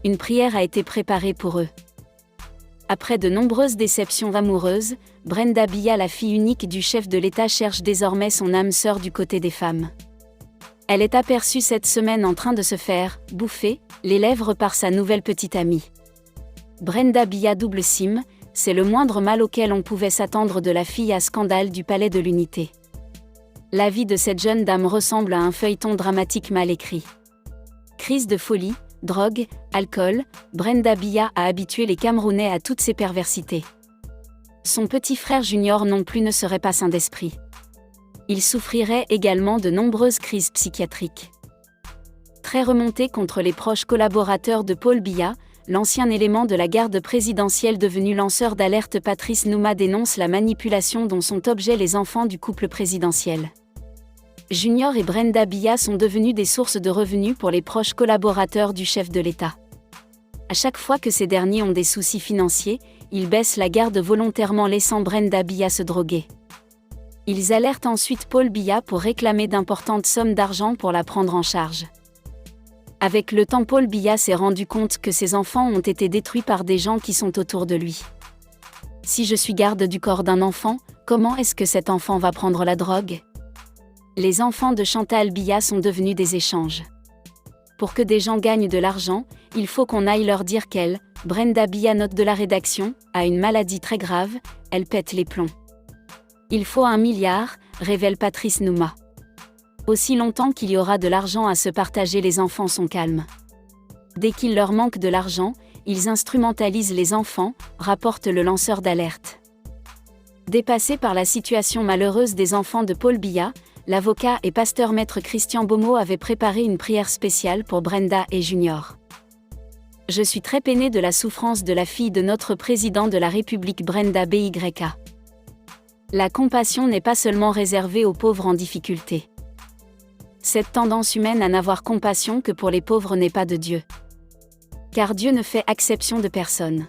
Une prière a été préparée pour eux. Après de nombreuses déceptions amoureuses, Brenda Biya, la fille unique du chef de l'État, cherche désormais son âme sœur du côté des femmes. Elle est aperçue cette semaine en train de se faire « bouffer » les lèvres par sa nouvelle petite amie. Brenda Biya double sim, c'est le moindre mal auquel on pouvait s'attendre de la fille à scandale du Palais de l'Unité. La vie de cette jeune dame ressemble à un feuilleton dramatique mal écrit. Crise de folie, drogue, alcool, Brenda Biya a habitué les Camerounais à toutes ces perversités. Son petit frère Junior non plus ne serait pas sain d'esprit. Il souffrirait également de nombreuses crises psychiatriques. Très remonté contre les proches collaborateurs de Paul Biya, l'ancien élément de la garde présidentielle devenu lanceur d'alerte, Patrice Nouma dénonce la manipulation dont sont objets les enfants du couple présidentiel. Junior et Brenda Biya sont devenus des sources de revenus pour les proches collaborateurs du chef de l'État. À chaque fois que ces derniers ont des soucis financiers, ils baissent la garde volontairement, laissant Brenda Biya se droguer. Ils alertent ensuite Paul Biya pour réclamer d'importantes sommes d'argent pour la prendre en charge. Avec le temps, Paul Biya s'est rendu compte que ses enfants ont été détruits par des gens qui sont autour de lui. Si je suis garde du corps d'un enfant, comment est-ce que cet enfant va prendre la drogue ? Les enfants de Chantal Biya sont devenus des échanges. Pour que des gens gagnent de l'argent, il faut qu'on aille leur dire qu'elle, Brenda Biya, note de la rédaction, a une maladie très grave, elle pète les plombs. Il faut 1 milliard, révèle Patrice Nouma. Aussi longtemps qu'il y aura de l'argent à se partager, les enfants sont calmes. Dès qu'il leur manque de l'argent, ils instrumentalisent les enfants, rapporte le lanceur d'alerte. Dépassé par la situation malheureuse des enfants de Paul Biya, l'avocat et pasteur maître Christian Bomo avait préparé une prière spéciale pour Brenda et Junior. Je suis très peiné de la souffrance de la fille de notre président de la République, Brenda Biya. La compassion n'est pas seulement réservée aux pauvres en difficulté. Cette tendance humaine à n'avoir compassion que pour les pauvres n'est pas de Dieu. Car Dieu ne fait exception de personne.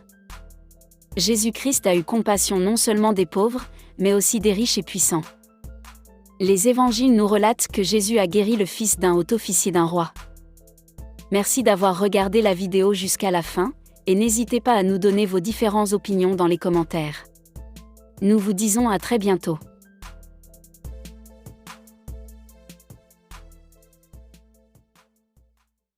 Jésus-Christ a eu compassion non seulement des pauvres, mais aussi des riches et puissants. Les évangiles nous relatent que Jésus a guéri le fils d'un haut officier d'un roi. Merci d'avoir regardé la vidéo jusqu'à la fin, et n'hésitez pas à nous donner vos différentes opinions dans les commentaires. Nous vous disons à très bientôt.